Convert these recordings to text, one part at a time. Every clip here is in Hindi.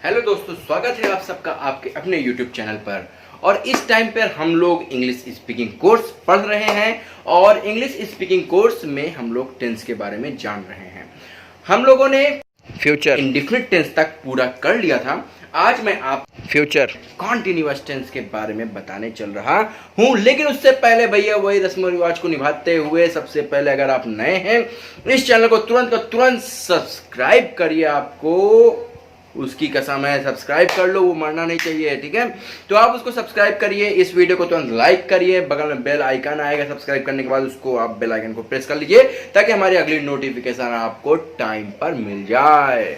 हेलो दोस्तों, स्वागत है आप सबका आपके अपने YouTube चैनल पर। और इस टाइम पर हम लोग इंग्लिश स्पीकिंग कोर्स पढ़ रहे हैं और इंग्लिश स्पीकिंग कोर्स में हम लोग टेंस के बारे में जान रहे हैं। हम लोगों ने फ्यूचर इंडेफिनिट टेंस तक पूरा कर लिया था। आज मैं आप फ्यूचर कॉन्टिन्यूअस टेंस के बारे में बताने चल रहा हूं, लेकिन उससे पहले भैया वही रस्म और रिवाज को निभाते हुए सबसे पहले अगर आप नए हैं इस चैनल को तुरंत सब्सक्राइब करिए। आपको उसकी कसम है, सब्सक्राइब कर लो, वो मरना नहीं चाहिए, ठीक है। तो आप उसको सब्सक्राइब करिए, इस वीडियो को तुरंत लाइक करिए, बगल में बेल आइकन आएगा, सब्सक्राइब करने के बाद उसको आप बेल आइकन को प्रेस कर लीजिए ताकि हमारी अगली नोटिफिकेशन आपको टाइम पर मिल जाए।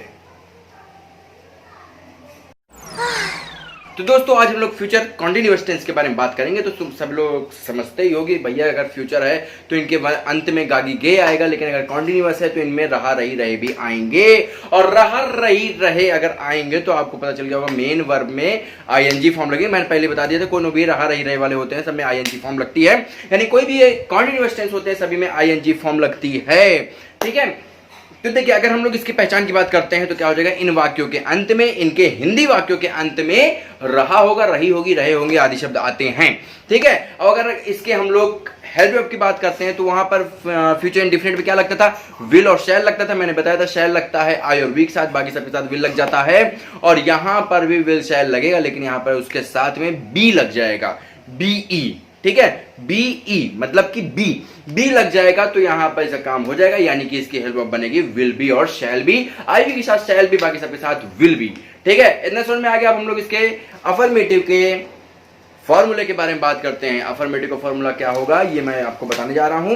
तो दोस्तों आज हम लोग फ्यूचर कॉन्टिन्यूअस टेंस के बारे में बात करेंगे। तो तुम सब लोग समझते ही होगी भैया, अगर फ्यूचर है तो इनके अंत में गागी गे आएगा, लेकिन अगर कॉन्टिन्यूअस है तो इनमें रहा रही रहे भी आएंगे। और रहा रही रहे अगर आएंगे तो आपको पता चल गया होगा मेन वर्ब में आईएनजी फॉर्म लगे। मैंने पहले बता दिया था, कोई भी रहा रही रहे वाले होते हैं सब में आईएनजी फॉर्म लगती है, यानी कोई भी कॉन्टिन्यूअस टेंस होते हैं सभी में आईएनजी फॉर्म लगती है, ठीक है। तो देखिए अगर हम लोग इसकी पहचान की बात करते हैं तो क्या हो जाएगा, इन वाक्यों के अंत में, इनके हिंदी वाक्यों के अंत में रहा होगा, रही होगी, रहे होंगे आदि शब्द आते हैं, ठीक है। और अगर इसके हम लोग हेल्प वर्ब की बात करते हैं तो वहां पर फ्यूचर इंडेफिनिट में क्या लगता था, विल और शैल लगता था। मैंने बताया था शैल लगता है आई और वी के साथ, बाकी सबके साथ विल लग जाता है। और यहां पर भी विल शैल लगेगा, लेकिन यहां पर उसके साथ में बी लग जाएगा, बीई, ठीक है। बीई मतलब कि बी लग जाएगा तो यहां पर इसका काम हो जाएगा, यानी कि इसकी हेल्प बनेगी विल बी और शैल बी, आई बी के साथ शैल बी, बाकी सबके साथ विल बी, ठीक है। इतना समझ में आ गया। अब हम लोग इसके अफर्मेटिव के फॉर्मूले के बारे में बात करते हैं। अफर्मेटिव का फॉर्मूला क्या होगा ये मैं आपको बताने जा रहा हूं।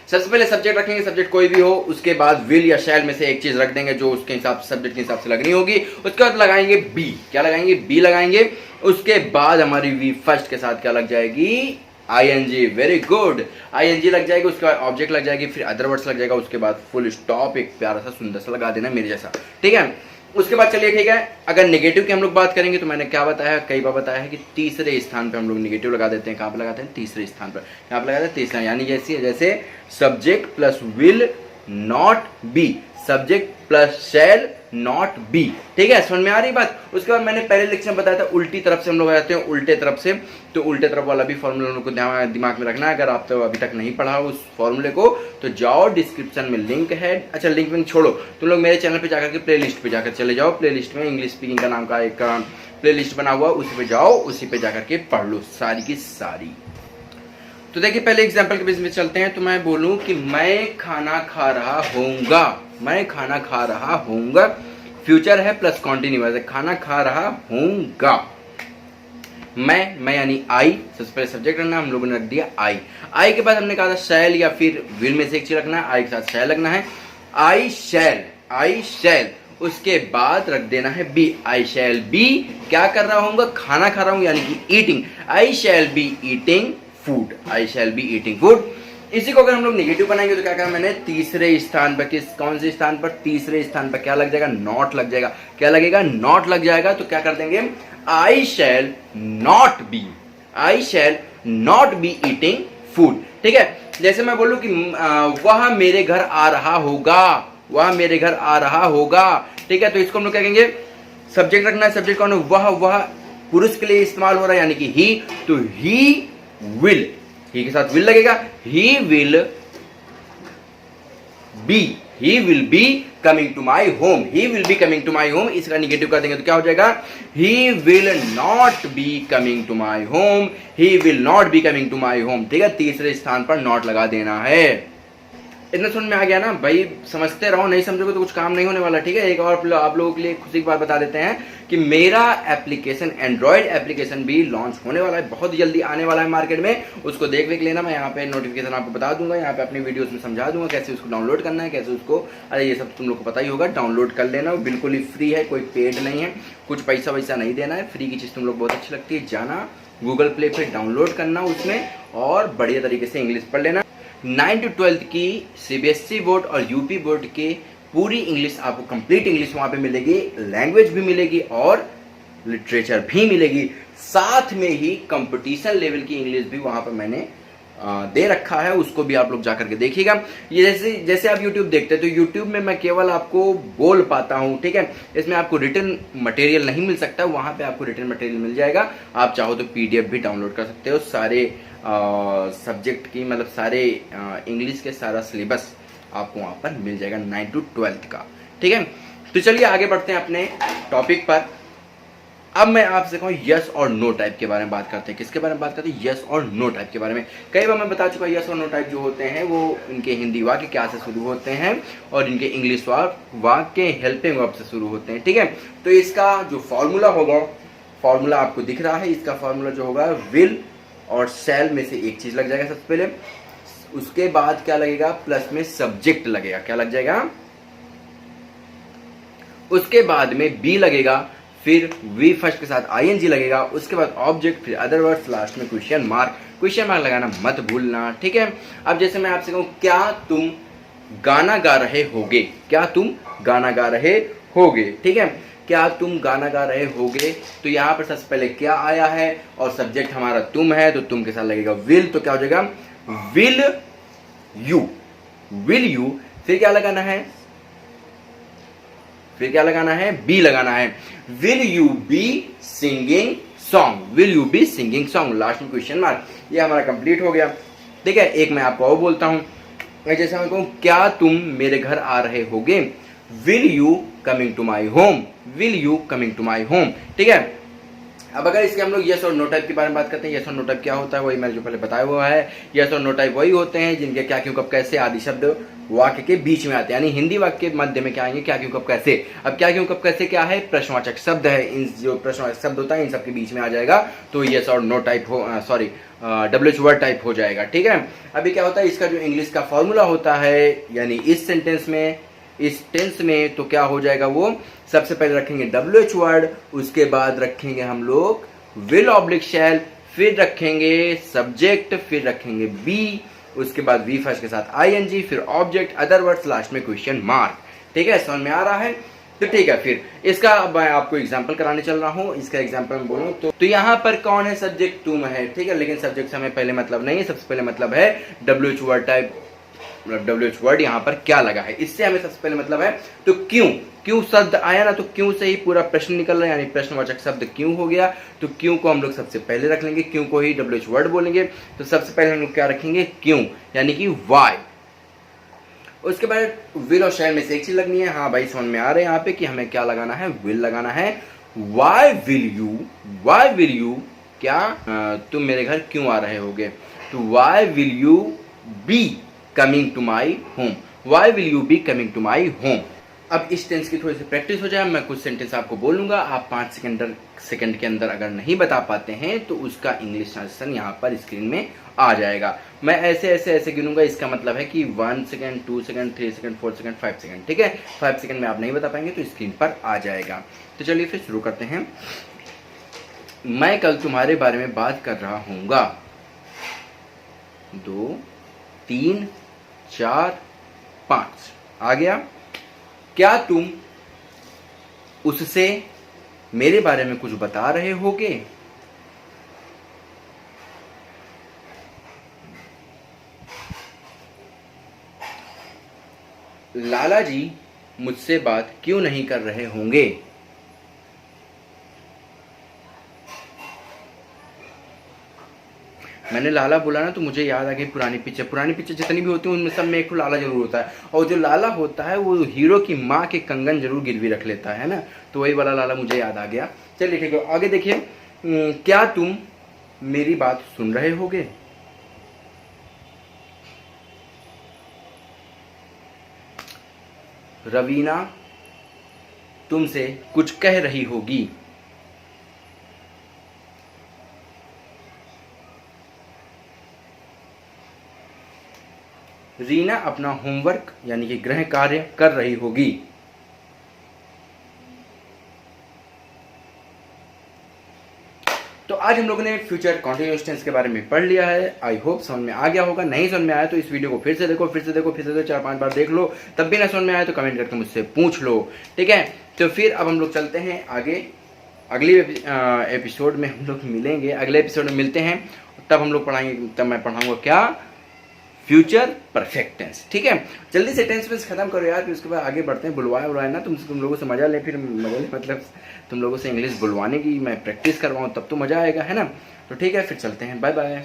सबसे पहले सब्जेक्ट रखेंगे, सब्जेक्ट कोई भी हो, उसके बाद विल या शैल में से एक चीज रख देंगे जो उसके हिसाब से सब्जेक्ट के हिसाब से लगनी होगी। उसके बाद लगाएंगे बी, क्या लगाएंगे, बी लगाएंगे। उसके बाद हमारी वी फर्स्ट के साथ क्या लग जाएगी, आईएनजी, वेरी गुड, आईएनजी लग जाएगी। उसके बाद ऑब्जेक्ट लग जाएगी, फिर अदर वर्ड्स लग जाएगा, उसके बाद फुल स्टॉप एक प्यारा सा सुंदर सा लगा देना मेरे जैसा, ठीक है। उसके बाद चलिए ठीक है, अगर नेगेटिव की हम लोग बात करेंगे तो मैंने क्या बताया, कई बार बताया है कि तीसरे स्थान पे हम लोग नेगेटिव लगा देते हैं। कहाँ पे लगाते हैं, तीसरे स्थान पर। यहाँ पे लगाते हैं तीसरा, यानी जैसे subject plus will not B, subject plus shell not B, ठीक है। समझ में आ रही बात। उसके बाद मैंने पहले लेक्चर में बताया था उल्टी तरफ से हम लोग आते हैं, उल्टे तरफ से, तो उल्टे तरफ वाला भी फॉर्मूला लोगों को दिमाग में रखना है। अगर आप तो अभी तक नहीं पढ़ा उस फॉर्मूले को तो जाओ, डिस्क्रिप्शन में लिंक है। अच्छा लिंक छोड़ो, तुम लोग मेरे चैनल पे जाकर के प्लेलिस्ट पे जाकर चले जाओ, प्लेलिस्ट में इंग्लिश स्पीकिंग का नाम का एक प्लेलिस्ट बना हुआ, उसी पे जाओ, उसी पे जाकर के पढ़ लो सारी की सारी। तो देखिए पहले एग्जाम्पल के बेस में चलते हैं। तो मैं बोलूं कि मैं खाना खा रहा होऊंगा, मैं खाना खा रहा होऊंगा, फ्यूचर है प्लस कॉन्टिन्यूअस है, खाना खा रहा होऊंगा। मैं यानी आई, सबसे पहले सब्जेक्ट रखना, हम लोगों ने रख दिया आई के बाद हमने कहा था शैल या फिर विल में से एक चीज रखना है, आई के साथ शैल लगना है, आई शैल। उसके बाद रख देना है बी, आई शैल बी, क्या कर रहा होऊंगा, खाना खा रहा हूं, यानी कि eating, I shall be eating food, I shall be eating food. इसी को अगर हम लोग नेगेटिव बनाएंगे तो क्या कहा मैंने, तीसरे स्थान पर, किस कौन से स्थान पर, तीसरे स्थान पर क्या लग जाएगा, नॉट लग जाएगा। क्या लगेगा, नॉट लग जाएगा। तो क्या कर देंगे, I shall not be eating food, ठीक है। जैसे मैं बोलूं कि वह मेरे घर आ रहा होगा, वह मेरे घर आ रहा होगा, ठीक है। तो इसको हम लोग क्या कहेंगे, सब्जेक्ट रखना है, सब्जेक्ट कौन है, वह पुरुष के लिए इस्तेमाल हो रहा है, यानी कि ही, तो ही विल, ही के साथ विल लगेगा, he will be coming to my home, he will be coming to my home. इसका निगेटिव कर देंगे तो क्या हो जाएगा, he will not be coming to my home, he will not be coming to my home, ठीक है। तीसरे स्थान पर नॉट लगा देना है। इतना समझ में आ गया ना भाई, समझते रहो, नहीं समझोगे तो कुछ काम नहीं होने वाला, ठीक है। एक और आप लोगों के लिए खुशी की बात बता देते हैं कि मेरा एप्लीकेशन, एंड्रॉइड एप्लीकेशन भी लॉन्च होने वाला है, बहुत जल्दी आने वाला है मार्केट में। उसको देख लेना, मैं यहाँ पे नोटिफिकेशन आपको बता दूंगा, यहाँ पे अपनी वीडियोस में समझा दूंगा कैसे उसको डाउनलोड करना है, कैसे उसको, अरे ये सब तुम लोग को पता ही होगा, डाउनलोड कर लेना, बिल्कुल ही फ्री है, कोई पेड नहीं है, कुछ पैसा वैसा नहीं देना है, फ्री की चीज़ तुम लोग बहुत अच्छी लगती है, जाना गूगल प्ले पे डाउनलोड करना उसमें और बढ़िया तरीके से इंग्लिश पढ़ लेना। 9 to 12 की सीबीएसई बोर्ड और यूपी बोर्ड के पूरी इंग्लिश आपको कंप्लीट इंग्लिश वहाँ पे मिलेगी, लैंग्वेज भी मिलेगी और लिटरेचर भी मिलेगी, साथ में ही कंपटीशन लेवल की इंग्लिश भी वहाँ पर मैंने दे रखा है, उसको भी आप लोग जा करके देखिएगा। ये जैसे जैसे आप YouTube देखते हैं तो YouTube में मैं केवल आपको बोल पाता हूँ, ठीक है, इसमें आपको रिटन मटेरियल नहीं मिल सकता, वहाँ पे आपको रिटन मटेरियल मिल जाएगा। आप चाहो तो PDF भी डाउनलोड कर सकते हो, सारे सब्जेक्ट की मतलब सारे इंग्लिश के सारा सिलेबस आपको वहाँ पर मिल जाएगा 9 to 12 का, ठीक है। तो चलिए आगे बढ़ते हैं अपने टॉपिक पर। अब मैं आपसे कहूँ यस और नो टाइप के बारे में बात करते हैं। किसके बारे में बात करते हैं? यस और नो टाइप के बारे में। कई बार मैं बता चुका यस और नो टाइप जो होते हैं वो इनके हिंदी वाक्य क्या से शुरू होते हैं और इनके इंग्लिश वाक्य हेल्पिंग वर्ब से शुरू होते हैं, ठीक है। तो इसका जो फॉर्मूला होगा, फॉर्मूला आपको दिख रहा है, इसका फॉर्मूला जो होगा विल और शैल में से एक चीज लग जाएगा सबसे पहले, उसके बाद क्या लगेगा, प्लस में सब्जेक्ट लगेगा, क्या लग जाएगा, उसके बाद में बी लगेगा, फिर वी फर्स्ट के साथ आईएनजी लगेगा, उसके बाद ऑब्जेक्ट, फिर अदर वर्ड्स, लास्ट में क्वेश्चन मार्क। क्वेश्चन मार्क लगाना मत भूलना, ठीक है। अब जैसे मैं आपसे कहूं क्या तुम गाना गा रहे होगे, क्या तुम गाना गा रहे होगे, ठीक है, क्या तुम गाना गा रहे होगे, तो यहाँ पर सबसे पहले क्या आया है और सब्जेक्ट हमारा तुम है, तो तुम के साथ लगेगा विल, तो क्या हो जाएगा विल यू, विल यू। फिर क्या लगाना है, फिर क्या लगाना है, बी लगाना है, will you be singing song, will you be singing song, last में क्वेश्चन मार्क। ये हमारा कंप्लीट हो गया, ठीक है। एक मैं आपको और बोलता हूं, जैसे मैं कहूं क्या तुम मेरे घर आ रहे होगे, will you coming to my home, will you coming to my home, ठीक है। अब अगर इसके हम लोग यस और नो टाइप के बारे में बात करते हैं, यस और नो टाइप क्या होता है, वही मैंने जो पहले बताया हुआ है। यस और नो टाइप वही होते हैं जिनके क्या क्यों कब कैसे आदि शब्द वाक्य के बीच में आते हैं, यानी हिंदी वाक्य के मध्य में क्या आएंगे, क्या क्यों कब कैसे। अब क्या क्यों कब कैसे क्या है, प्रश्नवाचक शब्द है, इन जो प्रश्नवाचक शब्द होता है इन सबके बीच में आ जाएगा, तो यस और नो टाइप हो, सॉरी WH वर्ड टाइप हो जाएगा, ठीक है। अभी क्या होता है, इसका जो इंग्लिश का फॉर्मूला होता है, यानी इस सेंटेंस में, इस टेंस में, तो क्या हो जाएगा, वो सबसे पहले रखेंगे WH वर्ड, उसके बाद रखेंगे हम लोग विल ऑब्लिक शैल, फिर रखेंगे सब्जेक्ट, फिर रखेंगे बी, उसके बाद वी फर्स्ट के साथ आईएनजी, फिर ऑब्जेक्ट, अदर वर्ड्स, लास्ट में क्वेश्चन मार्क, ठीक है। समझ में आ रहा है? तो ठीक है, फिर इसका मैं आपको एग्जांपल कराने चल रहा हूं। इसका एग्जांपल मैं बोलूं तो यहाँ पर कौन है, सब्जेक्ट तुम है, ठीक है, लेकिन सब्जेक्ट से हमें पहले मतलब नहीं है, सबसे पहले मतलब है WH word type, WH word यहाँ पर क्या लगा है, इससे हमें सबसे पहले मतलब है। तो क्यों, क्यों शब्द आया ना, तो क्यों से ही पूरा प्रश्न निकल रहा है, यानी प्रश्नवाचक शब्द क्यों हो गया, तो क्यों को हम लोग सबसे पहले रख लेंगे, क्यों को ही WH वर्ड बोलेंगे। तो सबसे पहले हम लोग क्या रखेंगे, क्यों, यानी कि वाई। उसके बाद विल और शैल में से एक चीज लगनी है। हाँ भाई समझ में आ रहा है यहाँ पे कि हमें क्या लगाना है, विल लगाना है। Why will you, why will you, क्या तुम मेरे घर क्यों आ रहे होगे, तो why will you be coming to my home, why will you be coming to my home. अब इस टेंस की थोड़ी सी प्रैक्टिस हो जाए, मैं कुछ सेंटेंस आपको बोलूंगा, आप 5 सेकंड के अंदर अगर नहीं बता पाते हैं तो उसका इंग्लिश ट्रांसलेशन यहाँ पर स्क्रीन में आ जाएगा। मैं ऐसे ऐसे ऐसे गिनूंगा, इसका मतलब है कि 1 second, 2 second, 3 second, 4 second, 5 second, ठीक है। 5 सेकंड में आप नहीं बता पाएंगे तो स्क्रीन पर आ जाएगा। तो चलिए फिर शुरू करते हैं। मैं कल तुम्हारे बारे में बात कर रहा हूँगा, 2 3 4 5 आ गया। क्या तुम उससे मेरे बारे में कुछ बता रहे होगे, लाला जी मुझसे बात क्यों नहीं कर रहे होंगे, मैंने लाला बोला ना तो मुझे याद आ गई पुरानी पिक्चर जितनी भी होती है उनमें सब में एक लाला जरूर होता है, और जो लाला होता है वो हीरो की माँ के कंगन जरूर गिरवी रख लेता है ना, तो वही वाला लाला मुझे याद आ गया। चलिए ठीक है, आगे देखिए। क्या तुम मेरी बात सुन रहे होगे, रवीना तुमसे कुछ कह रही होगी, रीना अपना होमवर्क यानी कि गृह कार्य कर रही होगी। तो आज हम लोगों ने फ्यूचर कॉन्टिन्यूअस टेंस के बारे में पढ़ लिया है। आई होप समझ में आ गया होगा। नहीं समझ में आया तो इस वीडियो को फिर से देखो 4-5 बार देख लो, तब भी ना समझ में आया तो कमेंट करके मुझसे पूछ लो, ठीक है। तो फिर अब हम लोग चलते हैं आगे अगले एपिसोड में हम लोग मिलेंगे, अगले एपिसोड में मिलते हैं, तब हम लोग पढ़ाएंगे, तब मैं पढ़ाऊंगा क्या, फ्यूचर परफेक्ट टेंस। ठीक है, जल्दी से टेंस वेंस खत्म करो यार, फिर उसके बाद आगे बढ़ते हैं। बुलवाए ना तुम लोगों से मजा ले, फिर मजा ले मतलब तुम लोगों से इंग्लिश बुलवाने की मैं प्रैक्टिस करवाऊँ, तब तो मजा आएगा, है ना। तो ठीक है, फिर चलते हैं, बाय बाय।